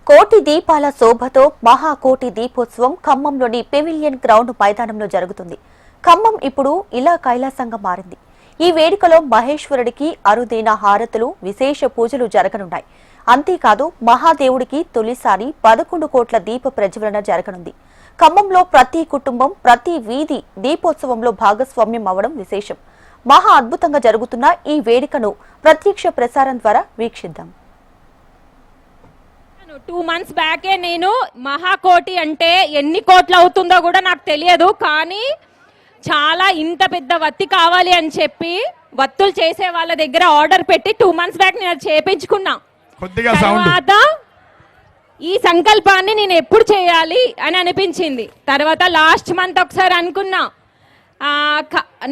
కోటి దీపాల శోభతో మహాకోటి దీపోత్సవం ఖమ్మంలోని pavilion ground మైదానంలో జరుగుతుంది. ఖమ్మం ఇప్పుడు ఇలా కైలాసంగా మారింది. ఈ వేడుకలో మహేశ్వరుడికి అరుదైన హారతులు, విశేష పూజలు జరగనున్నాయి. అంతేకాదు మహాదేవుడికి తొలిసారి 11 కోట్ల దీప ప్రజ్వలన జరగనుంది. ఖమ్మంలో ప్రతి కుటుంబం, ప్రతి వీధి దీపోత్సవంలో భాగస్వామ్యం అవ్వడం విశేషం. మహా అద్భుతంగా జరుగుతున్న ఈ వేడుకను ప్రత్యక్ష ప్రసారం ద్వారా వీక్షిద్దాం. 2 months బ్యాకే నేను మహాకోటి అంటే ఎన్ని కోట్లు అవుతుందో కూడా నాకు తెలియదు, కానీ చాలా ఇంత పెద్ద వత్తి కావాలి అని చెప్పి వత్తులు చేసే వాళ్ళ దగ్గర ఆర్డర్ పెట్టి 2 months బ్యాక్ నేను చేయించుకున్నా. తర్వాత ఈ సంకల్పాన్ని నేను ఎప్పుడు చేయాలి అని అనిపించింది. తర్వాత లాస్ట్ మంత్ ఒకసారి అనుకున్నా,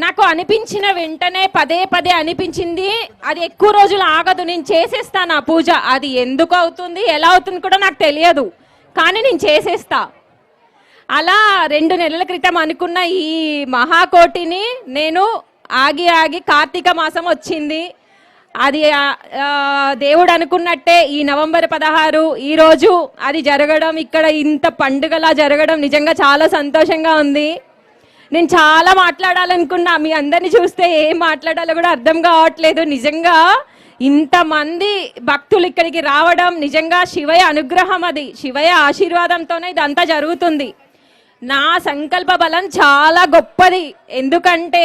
నాకు అనిపించిన వెంటనే పదే పదే అనిపించింది అది ఎక్కువ రోజులు ఆగదు, నేను చేసేస్తాను ఆ పూజ. అది ఎందుకు అవుతుంది, ఎలా అవుతుంది కూడా నాకు తెలియదు, కానీ నేను చేసేస్తా. అలా 2 నెలల క్రితం అనుకున్న ఈ మహాకోటిని నేను ఆగి కార్తీక మాసం వచ్చింది. అది దేవుడు అనుకున్నట్టే ఈ నవంబర్ 16 ఈరోజు అది జరగడం, ఇక్కడ ఇంత పండుగలా జరగడం నిజంగా చాలా సంతోషంగా ఉంది. నేను చాలా మాట్లాడాలనుకున్నా, మీ అందరినీ చూస్తే ఏం మాట్లాడాలో కూడా అర్థం కావట్లేదు. నిజంగా ఇంతమంది భక్తులు ఇక్కడికి రావడం నిజంగా శివయ్య అనుగ్రహం, అది శివయ్య ఆశీర్వాదంతోనే ఇదంతా జరుగుతుంది. నా సంకల్ప బలం చాలా గొప్పది, ఎందుకంటే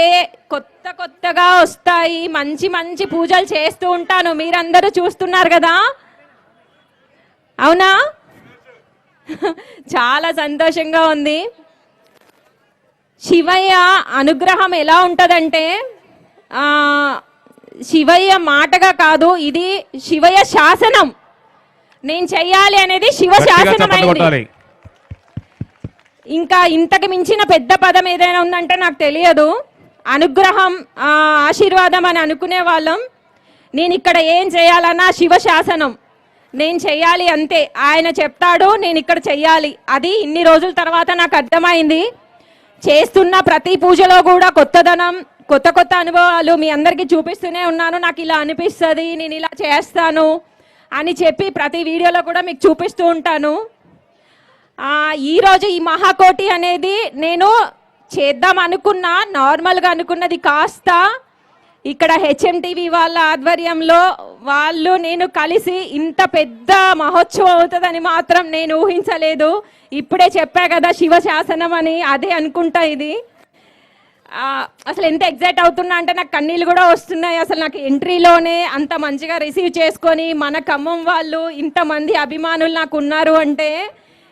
కొత్తగా వస్తాయి, మంచి పూజలు చేస్తూ ఉంటాను. మీరందరూ చూస్తున్నారు కదా, అవునా? చాలా సంతోషంగా ఉంది. శివయ్య అనుగ్రహం ఎలా ఉంటుందంటే శివయ్య మాటగా కాదు, ఇది శివయ్య శాసనం. నేను చెయ్యాలి అనేది శివ శాసనం అయింది. ఇంకా ఇంతకు మించిన పెద్ద పదం ఏదైనా ఉందంటే నాకు తెలియదు. అనుగ్రహం, ఆశీర్వాదం అని అనుకునే వాళ్ళం. నేను ఇక్కడ ఏం చేయాలన్నా శివ శాసనం, నేను చెయ్యాలి అంతే. ఆయన చెప్తాడు, నేను ఇక్కడ చెయ్యాలి. అది ఇన్ని రోజుల తర్వాత నాకు అర్థమైంది. చేస్తున్న ప్రతి పూజలో కూడా కొత్తదనం, కొత్త అనుభవాలు మీ అందరికీ చూపిస్తూనే ఉన్నాను. నాకు ఇలా అనిపిస్తుంది, నేను ఇలా చేస్తాను అని చెప్పి ప్రతి వీడియోలో కూడా మీకు చూపిస్తూ ఉంటాను. ఈరోజు ఈ మహాకోటి అనేది నేను చేద్దాం అనుకున్నా, నార్మల్గా అనుకున్నది కాస్త ఇక్కడ HMTV వాళ్ళ ఆధ్వర్యంలో వాళ్ళు నేను కలిసి ఇంత పెద్ద మహోత్సవం అవుతుందని మాత్రం నేను ఊహించలేదు. ఇప్పుడే చెప్పా కదా శివ శాసనం అని, అదే అనుకుంటా ఇది. అసలు ఎంత ఎగ్జైట్ అవుతున్నా అంటే నాకు కన్నీళ్ళు కూడా వస్తున్నాయి. అసలు నాకు ఎంట్రీలోనే అంత మంచిగా రిసీవ్ చేసుకొని మన ఖమ్మం వాళ్ళు ఇంతమంది అభిమానులు నాకు ఉన్నారు అంటే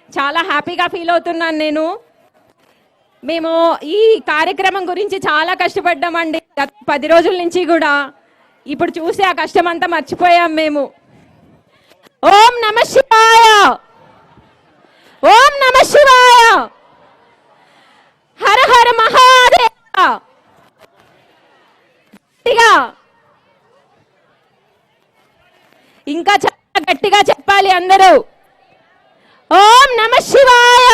చాలా హ్యాపీగా ఫీల్ అవుతున్నాను నేను. మేము ఈ కార్యక్రమం గురించి చాలా కష్టపడ్డామండి గత 10 రోజుల నుంచి కూడా. ఇప్పుడు చూసి ఆ కష్టం అంతా మర్చిపోయాం మేము. ఓం నమ శివాయ, ఓం నమ శివాయ, హర హర మహాదేవ. ఇంకా చాలా గట్టిగా చెప్పాలి అందరూ. ఓం నమ శివాయ.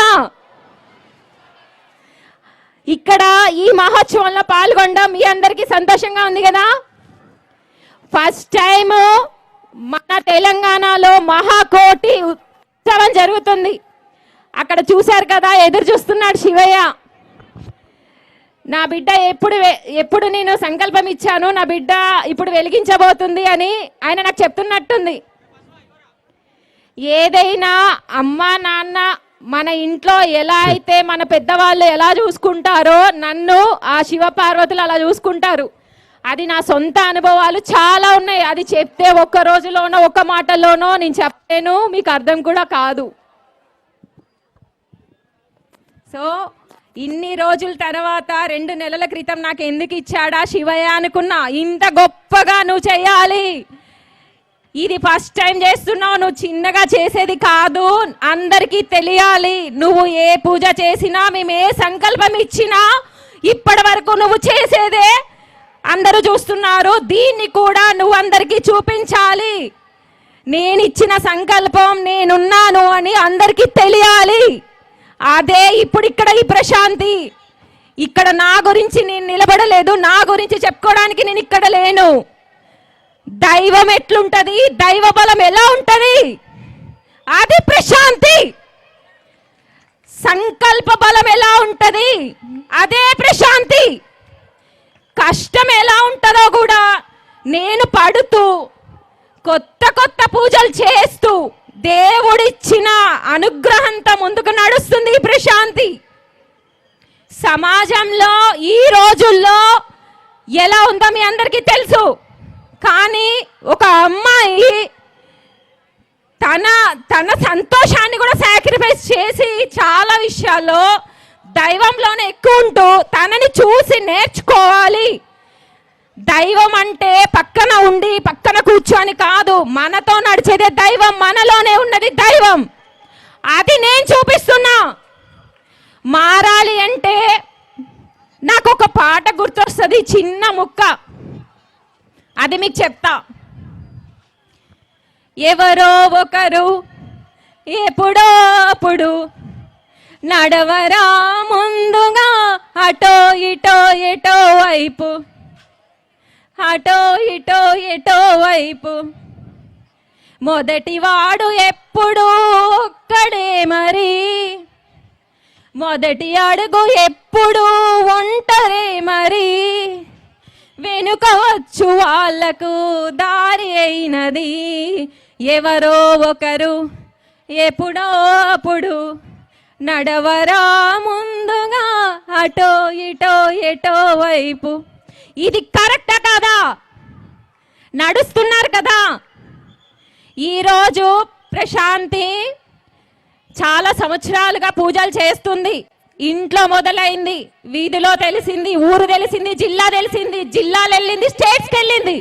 ఇక్కడ ఈ మహోత్సవంలో పాల్గొనడం మీ అందరికీ సంతోషంగా ఉంది కదా. ఫస్ట్ టైం మన తెలంగాణలో మహాకోటి ఉత్సవం జరుగుతుంది. అక్కడ చూశారు కదా, ఎదురు చూస్తున్నాడు శివయ్య. నా బిడ్డ ఎప్పుడు నేను సంకల్పం ఇచ్చాను, నా బిడ్డ ఇప్పుడు వెలిగించబోతుంది అని ఆయన నాకు చెప్తున్నట్టుంది. ఏదైనా అమ్మా నాన్న మన ఇంట్లో ఎలా అయితే మన పెద్దవాళ్ళు ఎలా చూసుకుంటారో నన్ను ఆ శివ పార్వతులు అలా చూసుకుంటారు. అది నా సొంత అనుభవాలు చాలా ఉన్నాయి. అది చెప్తే ఒక్క రోజులోనో ఒక్క మాటలోనో నేను చెప్పలేను, మీకు అర్థం కూడా కాదు. సో ఇన్ని రోజుల తర్వాత 2 నెలల క్రితం నాకు ఎందుకు ఇచ్చాడా శివయ్య అనుకున్నా. ఇంత గొప్పగా నువ్వు చెయ్యాలి, ఇది ఫస్ట్ టైం చేస్తున్నావు, నువ్వు చిన్నగా చేసేది కాదు, అందరికీ తెలియాలి. నువ్వు ఏ పూజ చేసినా, మేము ఏ సంకల్పం ఇచ్చినా ఇప్పటి వరకు నువ్వు చేసేదే అందరూ చూస్తున్నారు. దీన్ని కూడా నువ్వు అందరికీ చూపించాలి. నేను ఇచ్చిన సంకల్పం నేనున్నాను అని అందరికీ తెలియాలి. అదే ఇప్పుడు ఇక్కడ ఈ ప్రశాంతి. ఇక్కడ నా గురించి నేను నిలబడలేదు, నా గురించి చెప్పుకోవడానికి నేను ఇక్కడ లేను. దైవం ఎట్లుంటది, దైవ బలం ఎలా ఉంటది, అది ప్రశాంతి. సంకల్ప బలం ఎలా ఉంటది అదే ప్రశాంతి. కష్టం ఎలా ఉంటుందో కూడా నేను పడుతూ కొత్త కొత్త పూజలు చేస్తూ దేవుడిచ్చిన అనుగ్రహంతో ముందుకు నడుస్తుంది ఈ ప్రశాంతి. సమాజంలో ఈ రోజుల్లో ఎలా ఉందో మీ అందరికీ తెలుసు. కానీ ఒక అమ్మాయి తన సంతోషాన్ని కూడా సాక్రిఫైస్ చేసి చాలా విషయాల్లో దైవంలోనే ఎక్కువ ఉంటూ తనని చూసి నేర్చుకోవాలి. దైవం అంటే పక్కన ఉండి పక్కన కూర్చొని కాదు, మనతో నడిచేదే దైవం, మనలోనే ఉన్నది దైవం. అది నేను చూపిస్తున్నా. మారాలి అంటే నాకు ఒక పాట గుర్తొస్తుంది, చిన్న ముక్క, అది మీకు చెప్తా. ఎవరో ఒకరు ఎప్పుడో అప్పుడు నడవరా ముందుగా అటో ఇటో ఎటో వైపు, అటో ఇటో ఎటో వైపు. మొదటివాడు ఎప్పుడు ఒక్కడే మరి, మొదటి అడుగు ఎప్పుడు ఒంటరే మరి. వెనుక వచ్చు వాళ్లకు దారి అయినది ఎవరో ఒకరు ఎప్పుడో అప్పుడు నడవరా ముందుగా అటో ఇటో ఎటో వైపు. ఇది కరెక్టా కాదా? నడుస్తున్నారు కదా. ఈరోజు ప్రశాంతి చాలా సంవత్సరాలుగా పూజలు చేస్తుంది. ఇంట్లో మొదలైంది, వీధిలో తెలిసింది, ఊరు తెలిసింది, జిల్లా తెలిసింది, జిల్లాలు వెళ్ళింది, స్టేట్స్కి వెళ్ళింది.